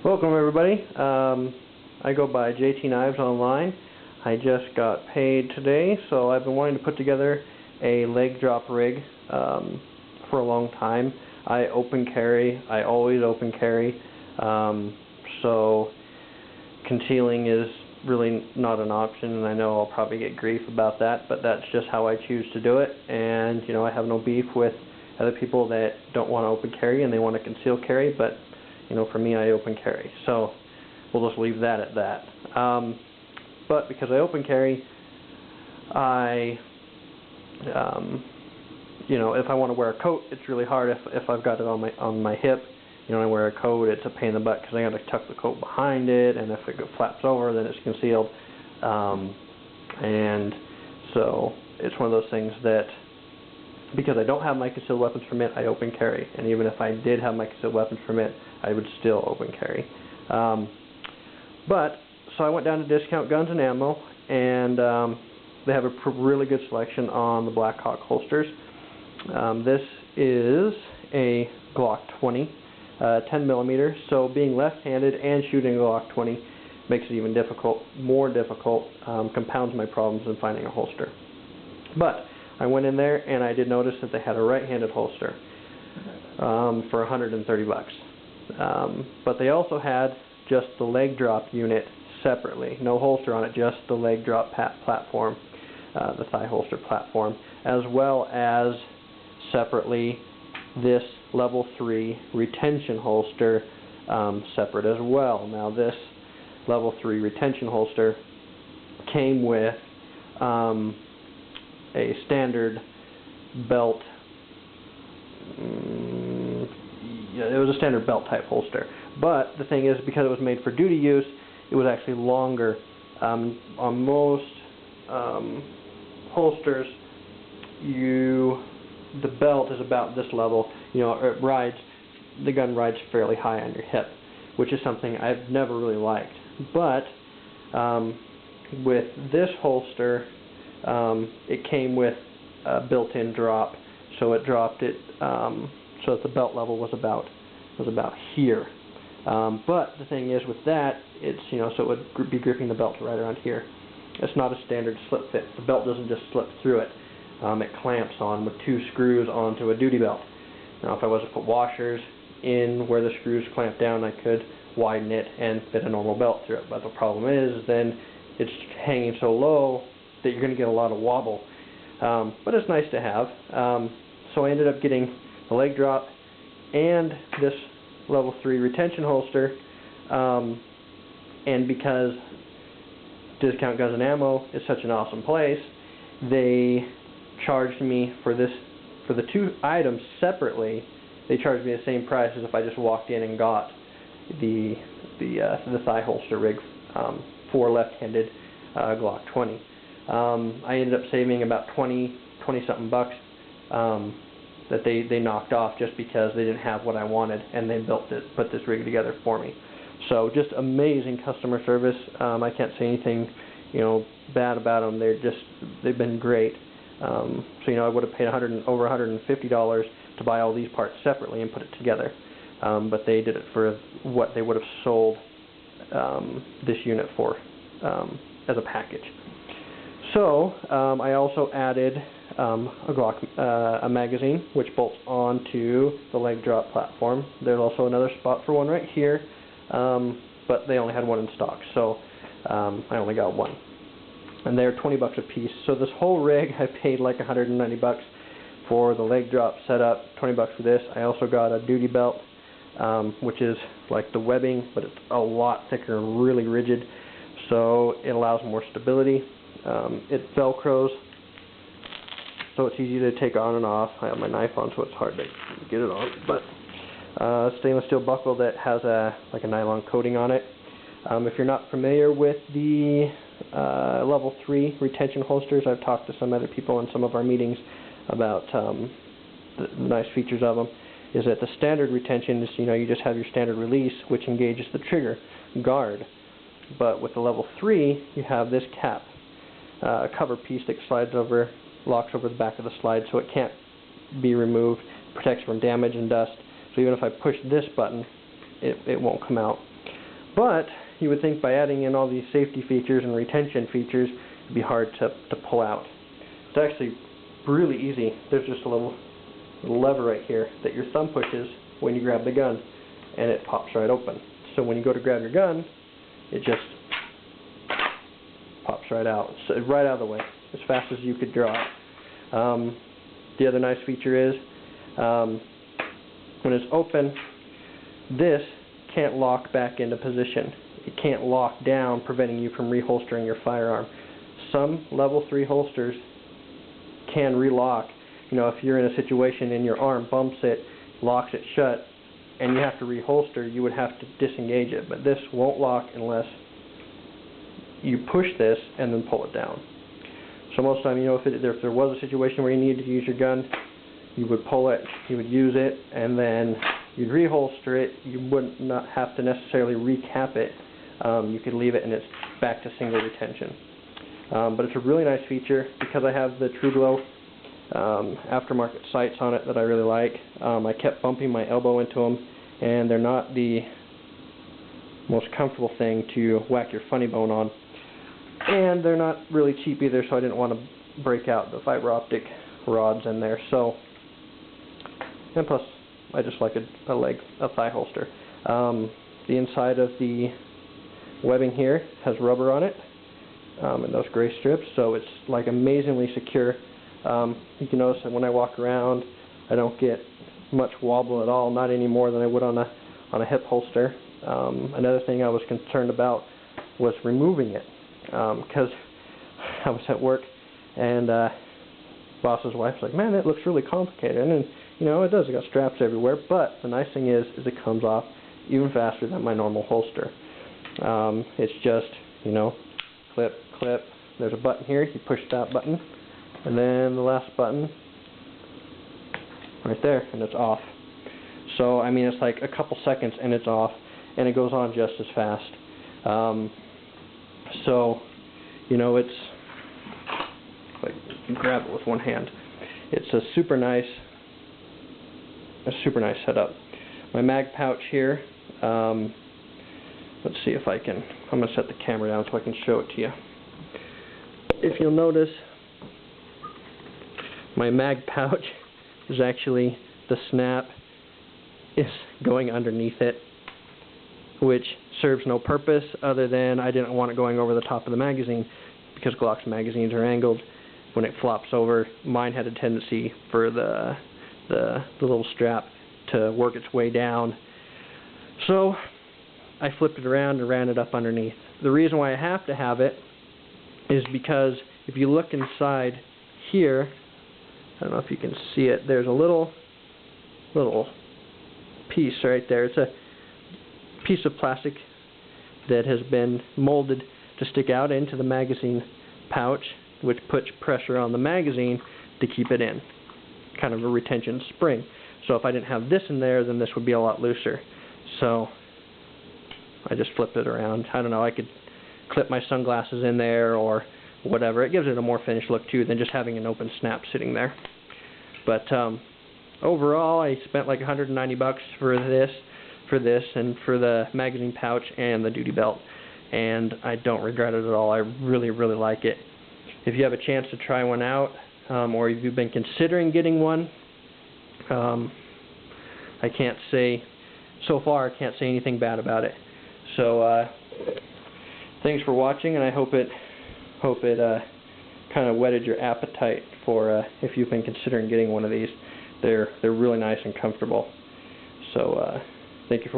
Welcome everybody. I go by JT Knives online. I just got paid today, so I've been wanting to put together a leg drop rig for a long time. I open carry. I always open carry. So concealing is really not an option, and I know I'll probably get grief about that, but that's just how I choose to do it. And you know, I have no beef with other people that don't want to open carry and they want to conceal carry, but you know, for me, I open carry. So we'll just leave that at that. But because I open carry, you know, if I want to wear a coat, it's really hard if I've got it on my hip. You know, I wear a coat, it's a pain in the butt because I got to tuck the coat behind it, and if it flaps over, then it's concealed. And so it's one of those things that, because I don't have my concealed weapons permit, I open carry. And even if I did have my concealed weapons permit, I would still open carry. So I went down to Discount Guns and Ammo, and they have a really good selection on the Black Hawk holsters. This is a Glock 20, 10 millimeter. So being left-handed and shooting a Glock 20 makes it even more difficult, compounds my problems in finding a holster. But I went in there and I did notice that they had a right-handed holster for $130. But they also had just the leg drop unit separately, no holster on it, just the leg drop platform, the thigh holster platform, as well as separately this level 3 retention holster separate as well. Now this level 3 retention holster came with a standard belt. It was a standard belt type holster, but the thing is, because it was made for duty use, it was actually longer. On most holsters, the belt is about this level. You know, the gun rides fairly high on your hip, which is something I've never really liked. But with this holster, it came with a built-in drop, so it dropped it so that the belt level was about here. But the thing is, with that, it's, you know, so it would be gripping the belt right around here. It's not a standard slip fit. The belt doesn't just slip through it. It clamps on with 2 screws onto a duty belt. Now, if I was to put washers in where the screws clamp down, I could widen it and fit a normal belt through it. But the problem is, then it's hanging so low that you're going to get a lot of wobble. But it's nice to have. So I ended up getting the leg drop and this level 3 retention holster, and because Discount Guns and Ammo is such an awesome place, they charged me for the 2 items separately. They charged me the same price as if I just walked in and got the thigh holster rig for left-handed Glock 20. I ended up saving about 20-something bucks that they knocked off just because they didn't have what I wanted, and they put this rig together for me. So just amazing customer service. I can't say anything, you know, bad about them. They've been great. So you know, I would have paid over $150 to buy all these parts separately and put it together, but they did it for what they would have sold this unit for as a package. So I also added a magazine which bolts onto the leg drop platform. There's also another spot for one right here, but they only had one in stock, so I only got one. And they're $20 a piece. So this whole rig, I paid like $190 for the leg drop setup, $20 for this. I also got a duty belt, which is like the webbing, but it's a lot thicker and really rigid, so it allows more stability. It velcros, so it's easy to take on and off. I have my knife on, so it's hard to get it on. But stainless steel buckle that has like a nylon coating on it. If you're not familiar with the level 3 retention holsters, I've talked to some other people in some of our meetings about the nice features of them. Is that the standard retention is, you know, you just have your standard release, which engages the trigger guard. But with the level 3, you have this cap, cover piece that slides over, locks over the back of the slide, so it can't be removed, protects from damage and dust. So even if I push this button, it won't come out. But you would think by adding in all these safety features and retention features, it'd be hard to pull out. It's actually really easy. There's just a little lever right here that your thumb pushes when you grab the gun, and it pops right open. So when you go to grab your gun, it just pops right out, so right out of the way, as fast as you could draw it. The other nice feature is when it's open, this can't lock back into position. It can't lock down, preventing you from reholstering your firearm. Some level 3 holsters can relock. You know, if you're in a situation and your arm bumps it, locks it shut, and you have to reholster, you would have to disengage it. But this won't lock unless you push this and then pull it down. So most of the time, you know, if there was a situation where you needed to use your gun, you would pull it, you would use it, and then you'd reholster it. You wouldn't not have to necessarily recap it. You could leave it and it's back to single retention. But it's a really nice feature because I have the TrueGlow aftermarket sights on it that I really like. I kept bumping my elbow into them, and they're not the most comfortable thing to whack your funny bone on. And they're not really cheap either, so I didn't want to break out the fiber optic rods in there. So, and plus, I just like a thigh holster. The inside of the webbing here has rubber on it, and those gray strips, so it's like amazingly secure. You can notice that when I walk around, I don't get much wobble at all, not any more than I would on a hip holster. Another thing I was concerned about was removing it, because I was at work and boss's wife's like, "Man, it looks really complicated," and you know it does. It got straps everywhere, but the nice thing is it comes off even faster than my normal holster. It's just, you know, clip, clip. There's a button here. You push that button, and then the last button right there, and it's off. So I mean, it's like a couple seconds and it's off, and it goes on just as fast. So, you know, it's like you can grab it with one hand. It's a super nice setup. My mag pouch here. Let's see if I can. I'm gonna set the camera down so I can show it to you. If you'll notice, my mag pouch is actually, the snap is going underneath it, which serves no purpose other than I didn't want it going over the top of the magazine, because Glock's magazines are angled. When it flops over, mine had a tendency for the little strap to work its way down. So I flipped it around and ran it up underneath. The reason why I have to have it is because if you look inside here, I don't know if you can see it, there's a little piece right there. It's a piece of plastic that has been molded to stick out into the magazine pouch, which puts pressure on the magazine to keep it in, kind of a retention spring. So if I didn't have this in there, then this would be a lot looser. So I just flipped it around. I don't know, I could clip my sunglasses in there or whatever. It gives it a more finished look too than just having an open snap sitting there. But overall, I spent like $190 for this and for the magazine pouch and the duty belt, and I don't regret it at all. I really, really like it. If you have a chance to try one out, or if you've been considering getting one, I can't say, so far I can't say anything bad about it. So thanks for watching, and I hope it kind of whetted your appetite for if you've been considering getting one of these. They're really nice and comfortable. So thank you for watching.